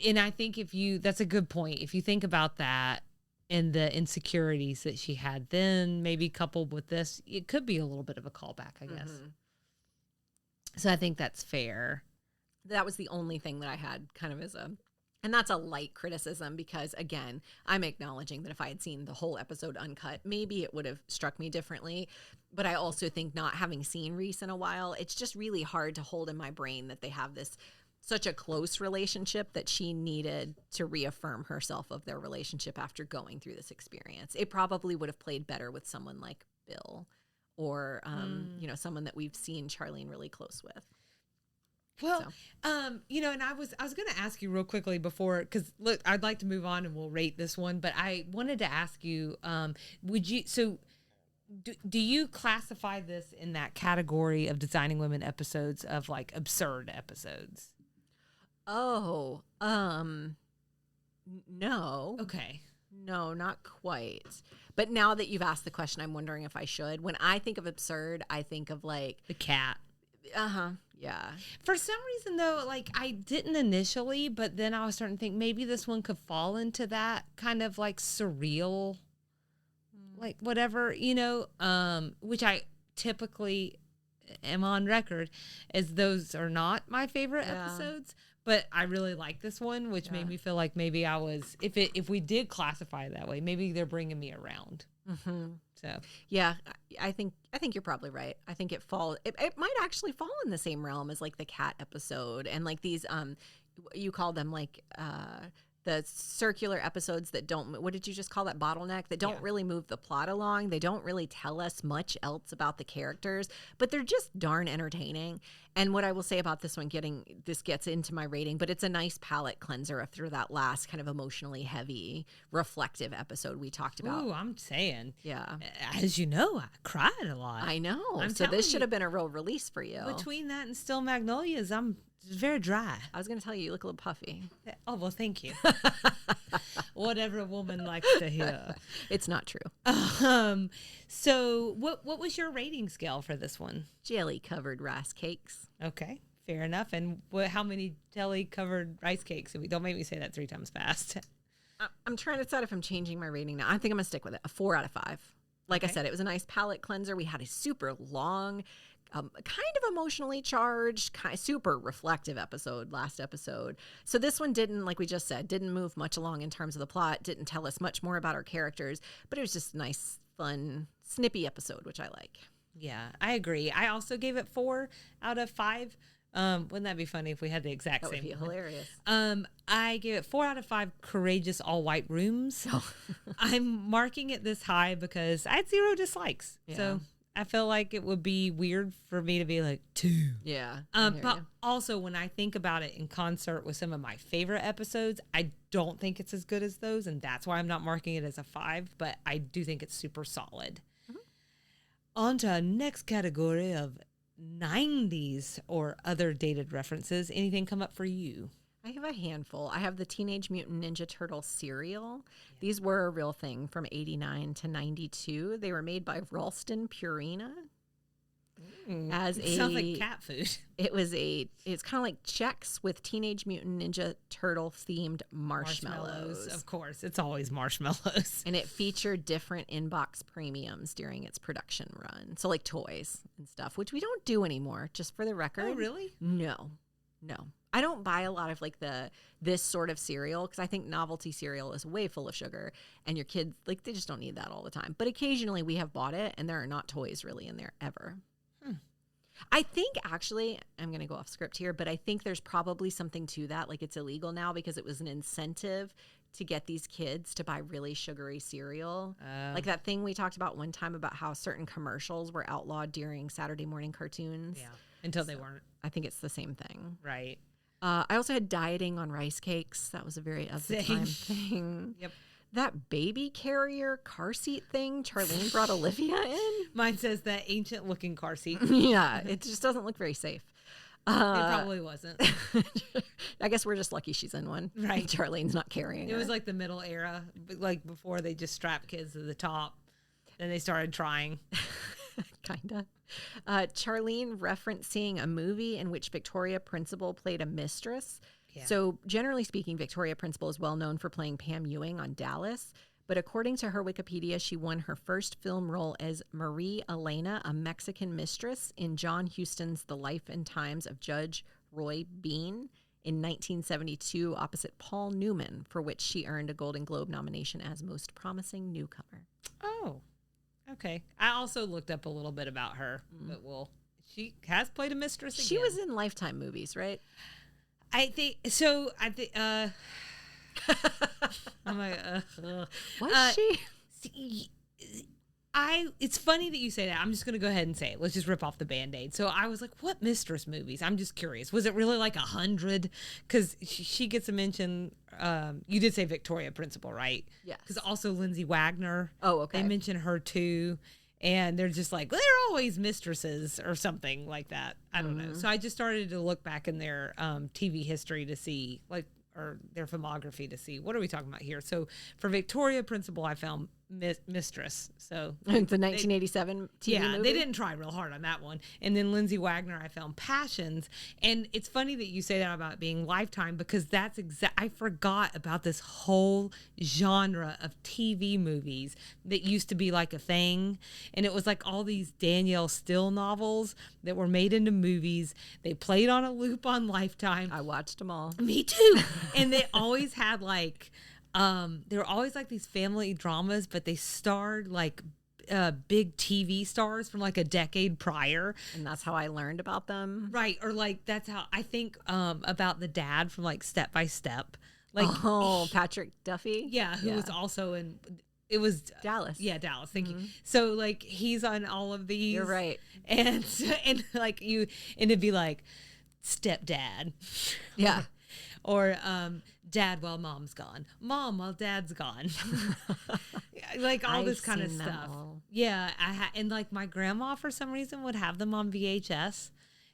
And I think that's a good point. If you think about that and the insecurities that she had then, maybe coupled with this, it could be a little bit of a callback, I guess. So I think that's fair. That was the only thing that I had kind of and that's a light criticism because, again, I'm acknowledging that if I had seen the whole episode uncut, maybe it would have struck me differently. But I also think not having seen Reese in a while, it's just really hard to hold in my brain that they have such a close relationship that she needed to reaffirm herself of their relationship after going through this experience. It probably would have played better with someone like Bill or, someone that we've seen Charlene really close with. Well, and I was going to ask you real quickly before, because look, I'd like to move on and we'll rate this one, but I wanted to ask you, do you classify this in that category of Designing Women episodes of like absurd episodes? Oh, no. Okay. No, not quite. But now that you've asked the question, I'm wondering if I should. When I think of absurd, I think of like The Cat. Yeah. For some reason, though, like I didn't initially, but then I was starting to think maybe this one could fall into that kind of like surreal, like whatever, which I typically am on record as those are not my favorite episodes. But I really like this one, which made me feel like maybe I was, if we did classify it that way, maybe they're bringing me around. So yeah, I think you're probably right. I think it might actually fall in the same realm as like the Cat episode and like these you call them like the circular episodes that don't, what did you just call that, bottleneck, that don't really move the plot along. They don't really tell us much else about the characters, but they're just darn entertaining. And what I will say about this one, this gets into my rating, but it's a nice palate cleanser after that last kind of emotionally heavy, reflective episode we talked about. Ooh, I'm saying. Yeah. As you know, I cried a lot. I know. So this should have been a real release for you. Between that and Still Magnolias, I'm very dry. I was going to tell you look a little puffy. Oh, well, thank you. Whatever a woman likes to hear. It's not true. So what was your rating scale for this one? Jelly-covered rice cakes. Okay, fair enough. And how many jelly-covered rice cakes? Don't make me say that 3 times fast. I'm trying to decide if I'm changing my rating now. I think I'm going to stick with it. A 4 out of 5. Like I said, it was a nice palate cleanser. We had a super long, kind of emotionally charged, super reflective last episode. So this one didn't, like we just said, didn't move much along in terms of the plot, didn't tell us much more about our characters, but it was just a nice, fun, snippy episode, which I like. Yeah, I agree. I also gave it 4 out of 5. Wouldn't that be funny if we had the exact same? That would be hilarious. I gave it 4 out of 5 courageous all white rooms. Oh. I'm marking it this high because I had 0 dislikes. Yeah. So I feel like it would be weird for me to be like 2. Yeah. But also when I think about it in concert with some of my favorite episodes, I don't think it's as good as those. And that's why I'm not marking it as a 5, but I do think it's super solid. Mm-hmm. On to our next category of 90s or other dated references. Anything come up for you? I have a handful. I have the Teenage Mutant Ninja Turtle cereal. Yeah. These were a real thing from 89 to 92. They were made by Ralston Purina. Sounds like cat food. It's kind of like Chex with Teenage Mutant Ninja Turtle themed marshmallows. Of course, it's always marshmallows. And it featured different inbox premiums during its production run. So like toys and stuff, which we don't do anymore, just for the record. Oh, really? No. I don't buy a lot of like this sort of cereal because I think novelty cereal is way full of sugar and your kids, like, they just don't need that all the time. But occasionally we have bought it and there are not toys really in there ever. I think actually, I'm going to go off script here, but I think there's probably something to that. Like it's illegal now because it was an incentive to get these kids to buy really sugary cereal. Like that thing we talked about one time about how certain commercials were outlawed during Saturday morning cartoons. Yeah, until they weren't. I think it's the same thing. Right. I also had dieting on rice cakes. That was a very of the time thing. Yep. That baby carrier car seat thing Charlene brought Olivia in. Mine says that ancient looking car seat. Yeah, it just doesn't look very safe. It probably wasn't. I guess we're just lucky she's in one. Right. Charlene's not carrying It her. was like the middle era, like before they just strapped kids to the top. Then they started trying. Kinda. Charlene referenced seeing a movie in which Victoria Principal played a mistress. Yeah. So generally speaking, Victoria Principal is well known for playing Pam Ewing on Dallas. But according to her Wikipedia, she won her first film role as Marie Elena, a Mexican mistress, in John Huston's The Life and Times of Judge Roy Bean in 1972 opposite Paul Newman, for which she earned a Golden Globe nomination as Most Promising Newcomer. Oh, okay. I also looked up a little bit about her, but she has played a mistress again. She was in Lifetime movies, right? I think so. I'm like, Was she? It's funny that you say that. I'm just going to go ahead and say it. Let's just rip off the Band-Aid. So I was like, what mistress movies? I'm just curious. Was it really like 100? Because she gets a mention. You did say Victoria Principal, right? Yes. Because also Lindsay Wagner. Oh, okay. They mention her too. And they're just like, well, they're always mistresses or something like that. I don't know. So I just started to look back in their TV history to see, like, or their filmography to see, what are we talking about here? So for Victoria Principal, I found Mistress. So the 1987 TV movie? They didn't try real hard on that one. And then Lindsay Wagner, I found Passions. And it's funny that you say that about being Lifetime, because that's I forgot about this whole genre of TV movies that used to be like a thing. And it was like all these Danielle Still novels that were made into movies. They played on a loop on Lifetime. I watched them all. Me too. And they always had like, they were always like these family dramas, but they starred like big TV stars from like a decade prior. And that's how I learned about them. Right. Or like, that's how I think about the dad from like Step by Step. Like, Patrick Duffy. Yeah. Who was also in, it was Dallas. Yeah, Dallas. Thank you. So like, he's on all of these. You're right. And like and it'd be like stepdad. Yeah. Or dad while mom's gone, mom while dad's gone. Like all this kind of stuff. Yeah, and like my grandma for some reason would have them on VHS,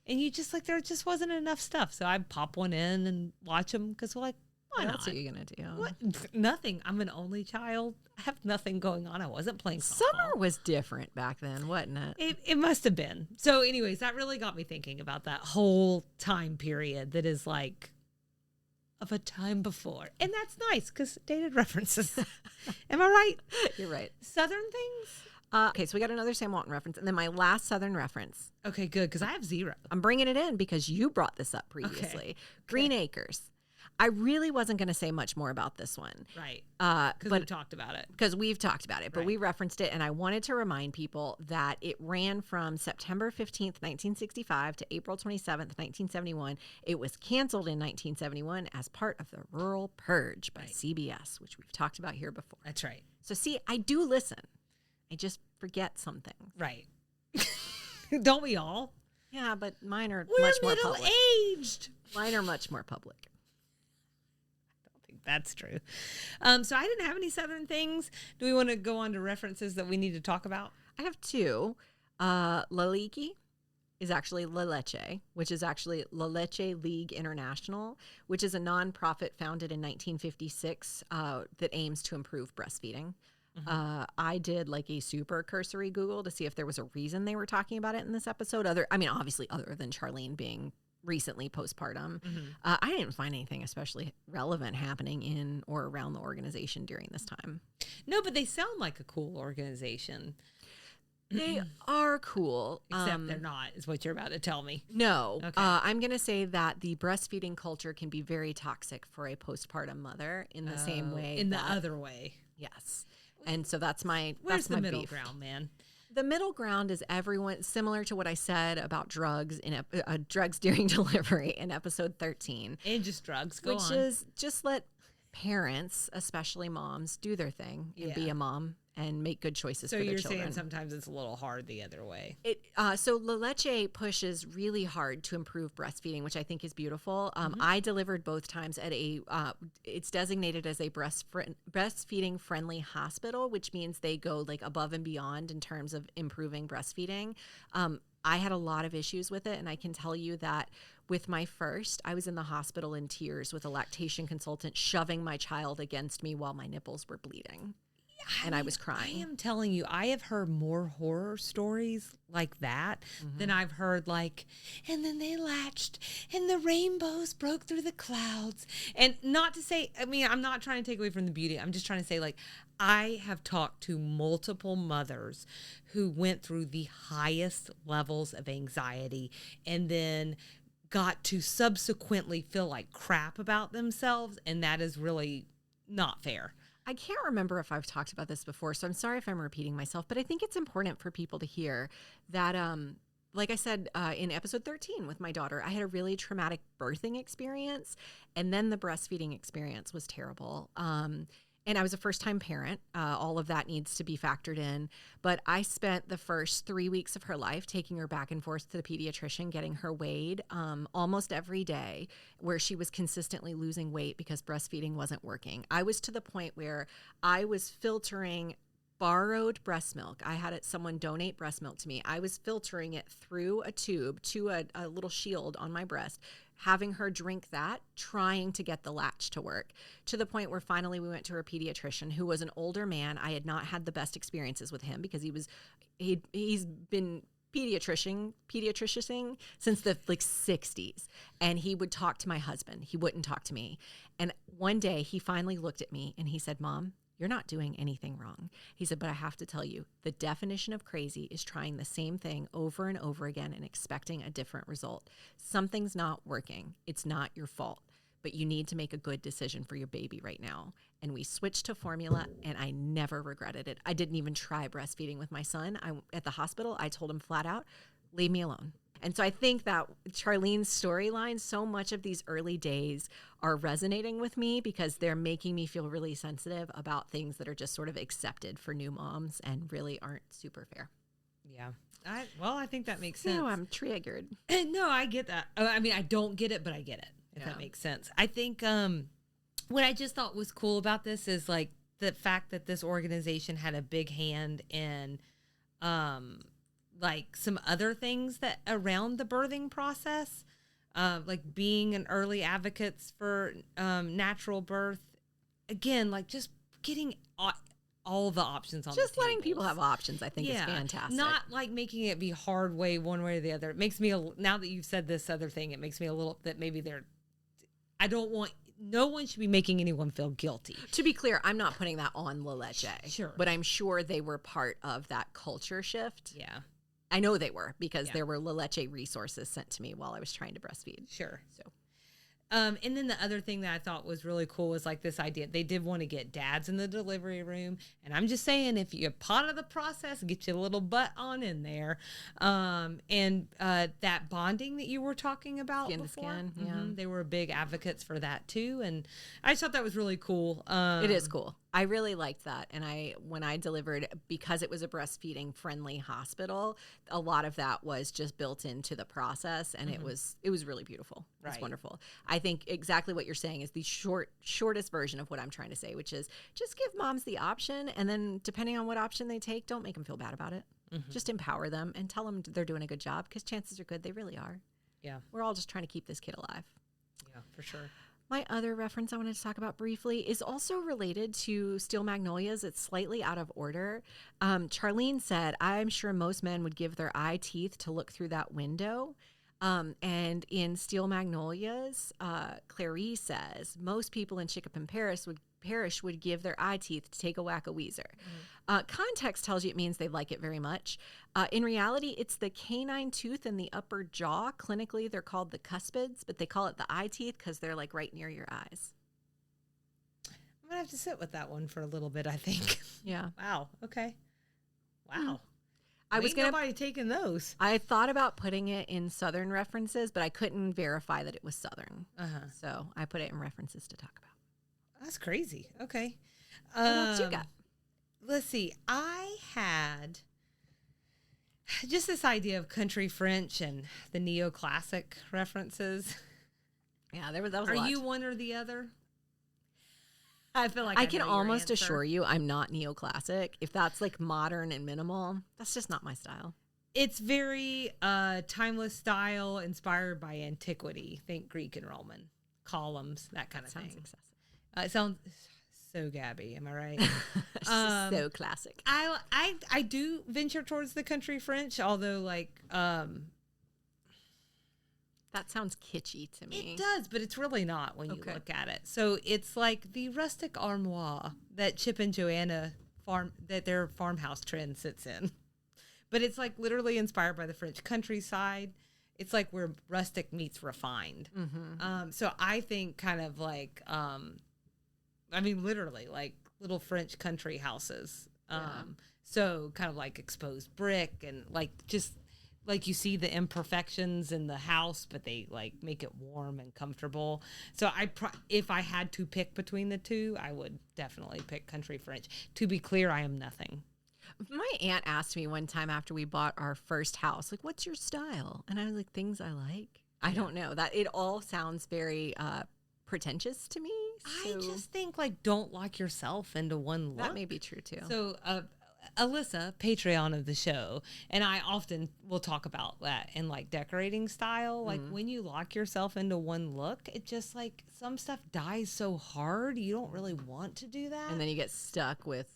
and you just like, there just wasn't enough stuff, so I'd pop one in and watch them because we're like, why not? What are you gonna do? What? Nothing. I'm an only child. I have nothing going on. I wasn't playing softball. Summer was different back then, wasn't it? It must have been. So, anyways, that really got me thinking about that whole time period that is like of a time before. And that's nice because dated references. Am I right? You're right. Southern things? Okay, so we got another Sam Walton reference. And then my last Southern reference. Okay, good, because I have zero. I'm bringing it in because you brought this up previously. Okay. Green Acres. I really wasn't going to say much more about this one. Right. Because we've talked about it. Because we've talked about it, but Right. we referenced it, and I wanted to remind people that it ran from September 15th, 1965 to April 27th, 1971. It was canceled in 1971 as part of the Rural Purge by CBS, which we've talked about here before. That's right. So see, I do listen. I just forget some things. Right. Don't we all? Yeah, but mine are We're much more public. middle-aged. Mine are much more public. That's true. So I didn't have any Southern things. Do we want to go on to references that we need to talk about? I have two. La Leche is actually La Leche, which is actually La Leche League International, which is a nonprofit founded in 1956 that aims to improve breastfeeding. I did like a super cursory Google to see if there was a reason they were talking about it in this episode. Obviously other than Charlene being recently postpartum. I didn't find anything especially relevant happening in or around the organization during this time. No, but they sound like a cool organization. They are cool. Except they're not, is what you're about to tell me. No. Okay. I'm going to say that the breastfeeding culture can be very toxic for a postpartum mother in the same way. In the other way. Yes. And so that's my Where's that's my the middle beef. ground, man? The middle ground is everyone, similar to what I said about drugs drugs during delivery in episode 13. And just drugs, go which on. is just let parents, especially moms, do their thing and be a mom and make good choices for their children. So you're saying sometimes it's a little hard the other way. So La Leche pushes really hard to improve breastfeeding, which I think is beautiful. I delivered both times at it's designated as a breastfeeding friendly hospital, which means they go like above and beyond in terms of improving breastfeeding. I had a lot of issues with it, and I can tell you that with my first, I was in the hospital in tears with a lactation consultant shoving my child against me while my nipples were bleeding. I was crying. I am telling you, I have heard more horror stories like that than I've heard and then they latched and the rainbows broke through the clouds. And not to say, I mean, I'm not trying to take away from the beauty. I'm just trying to say, I have talked to multiple mothers who went through the highest levels of anxiety and then got to subsequently feel like crap about themselves. And that is really not fair. I can't remember if I've talked about this before, so I'm sorry if I'm repeating myself, but I think it's important for people to hear that, like I said in episode 13 with my daughter, I had a really traumatic birthing experience, and then the breastfeeding experience was terrible. And I was a first-time parent. All of that needs to be factored in. But I spent the first 3 weeks of her life taking her back and forth to the pediatrician, getting her weighed almost every day, where she was consistently losing weight because breastfeeding wasn't working. I was to the point where I was filtering borrowed breast milk. I had someone donate breast milk to me. I was filtering it through a tube to a little shield on my breast, having her drink that, trying to get the latch to work, to the point where finally we went to her pediatrician, who was an older man. I had not had the best experiences with him because he's been pediatricianing since the 60s, and he would talk to my husband. He wouldn't talk to me. And one day he finally looked at me and he said, "Mom, you're not doing anything wrong." He said, "But I have to tell you, the definition of crazy is trying the same thing over and over again and expecting a different result. Something's not working. It's not your fault, but you need to make a good decision for your baby right now." And we switched to formula, and I never regretted it. I didn't even try breastfeeding with my son. At the hospital, I told him flat out, "Leave me alone." And so I think that Charlene's storyline, so much of these early days are resonating with me because they're making me feel really sensitive about things that are just sort of accepted for new moms and really aren't super fair. Yeah. I think that makes sense. No, I'm triggered. No, I get that. I mean, I don't get it, but I get it, if that makes sense. I think what I just thought was cool about this is the fact that this organization had a big hand in some other things that around the birthing process, like being an early advocate for natural birth. Again, just getting all the options on just the letting people have options, I think is fantastic. Not making it be hard way one way or the other. It makes me, now that you've said this other thing, it makes me a little, that maybe no one should be making anyone feel guilty. To be clear, I'm not putting that on La Leche. Sure. But I'm sure they were part of that culture shift. Yeah. I know they were because there were La Leche resources sent to me while I was trying to breastfeed. Sure. So, and then the other thing that I thought was really cool was this idea. They did want to get dads in the delivery room. And I'm just saying, if you're part of the process, get your little butt on in there. And that bonding that you were talking about skin before, to skin, they were big advocates for that too. And I just thought that was really cool. It is cool. I really liked that. And when I delivered, because it was a breastfeeding friendly hospital, a lot of that was just built into the process. And it was really beautiful. It's Right. wonderful. I think exactly what you're saying is the shortest version of what I'm trying to say, which is just give moms the option. And then depending on what option they take, don't make them feel bad about it. Just empower them and tell them they're doing a good job, because chances are good they really are. Yeah. We're all just trying to keep this kid alive. Yeah, for sure. My other reference I wanted to talk about briefly is also related to Steel Magnolias. It's slightly out of order. Charlene said, "I'm sure most men would give their eye teeth to look through that window." And in Steel Magnolias, Clarice says, "Most people in Chicopee Parish would give their eye teeth to take a whack a Weezer." Context tells you it means they like it very much. In reality, it's the canine tooth in the upper jaw. Clinically, they're called the cuspids, but they call it the eye teeth because they're right near your eyes. I'm going to have to sit with that one for a little bit, I think. Yeah. Wow. Okay. Wow. Nobody taking those. I thought about putting it in Southern references, but I couldn't verify that it was Southern. So I put it in references to talk about. That's crazy. Okay. What else you got? Let's see. I had just this idea of country French and the neoclassic references. Yeah, that was a lot. Are you one or the other? I feel like I can almost assure you I'm not neoclassic. If that's like modern and minimal, that's just not my style. It's very timeless style inspired by antiquity. Think Greek and Roman columns, that kind of thing. Sounds excessive. It sounds so Gabby, am I right? So classic. I do venture towards the country French, although like that sounds kitschy to me. it does, but it's really not when you look at it. So it's like the rustic armoire that Chip and Joanna their farmhouse trend sits in. But it's like literally inspired by the French countryside. It's like where rustic meets refined. So I think kind of like, literally like little French country houses. So kind of like exposed brick and like just like you see the imperfections in the house, but they like make it warm and comfortable. So if I had to pick between the two, I would definitely pick country French. To be clear, I am nothing. My aunt asked me one time after we bought our first house, like, what's your style? And I was like, things I like. I don't know. That it all sounds very pretentious to me. So I just think like don't lock yourself into one look. that may be true too. So Alyssa, Patreon of the show, and I often will talk about that in like decorating style. Like when you lock yourself into one look, it just like some stuff dies so hard. You don't really want to do that. And then you get stuck with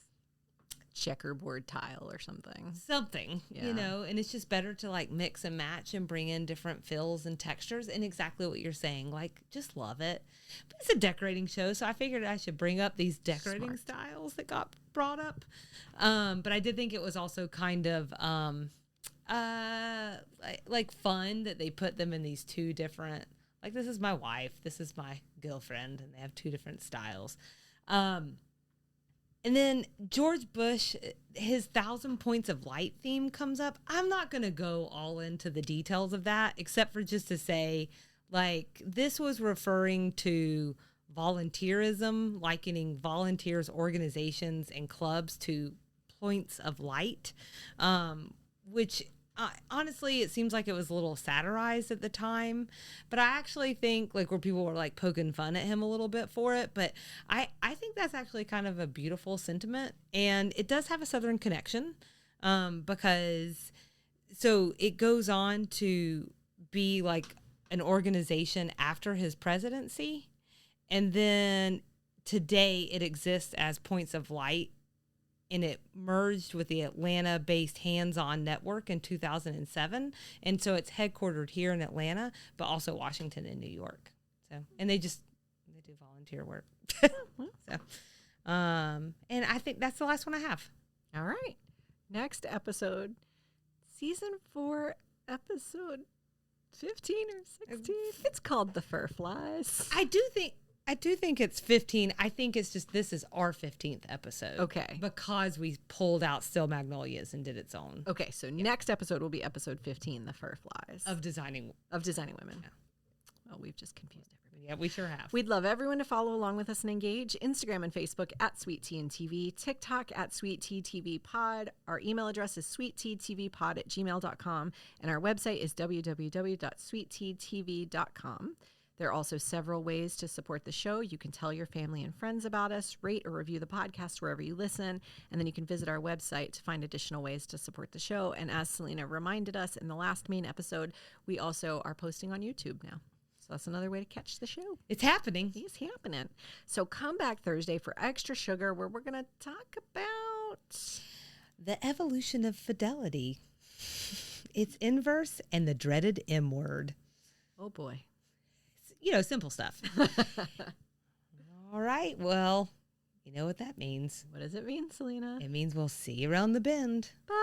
checkerboard tile or something. You know, and it's just better to like mix and match and bring in different fills and textures and exactly what you're saying. Like, just love it. But it's a decorating show, so I figured I should bring up these decorating styles that got brought up. But I did think it was also kind of like fun that they put them in these two different, like this is my wife, this is my girlfriend, and they have two different styles. And then George Bush, his 1,000 Points of Light theme comes up. I'm not going to go all into the details of that, except for just to say, like, this was referring to volunteerism, likening volunteers, organizations, and clubs to points of light, which honestly, it seems like it was a little satirized at the time, but I actually think like where people were like poking fun at him a little bit for it, but I think that's actually kind of a beautiful sentiment, and it does have a Southern connection, because so it goes on to be like an organization after his presidency, and then today it exists as Points of Light. And it merged with the Atlanta-based Hands On Network in 2007. And so it's headquartered here in Atlanta, but also Washington and New York. So, and they do volunteer work. So, and I think that's the last one I have. All right. Next episode, season 4, episode 15 or 16. It's called The Fur Flies. I do think it's 15. I think it's just this is our 15th episode. Okay. Because we pulled out Still Magnolias and did its own. Okay, so next episode will be episode 15, The Fur Flies. Of Designing Women. Yeah. Well, we've just confused everybody. Yeah, we sure have. We'd love everyone to follow along with us and engage. Instagram and Facebook at Sweet Tea and TV. TikTok at Sweet Tea TV Pod. Our email address is sweetteatvpod@gmail.com. And our website is www.sweetteatv.com. There are also several ways to support the show. You can tell your family and friends about us, rate or review the podcast wherever you listen, and then you can visit our website to find additional ways to support the show. And as Salina reminded us in the last main episode, we also are posting on YouTube now. So that's another way to catch the show. It's happening. It's happening. So come back Thursday for Extra Sugar, where we're going to talk about the evolution of fidelity, its inverse, and the dreaded M word. Oh, boy. You know, simple stuff. All right. Well, you know what that means. What does it mean, Salina? It means we'll see you around the bend. Bye.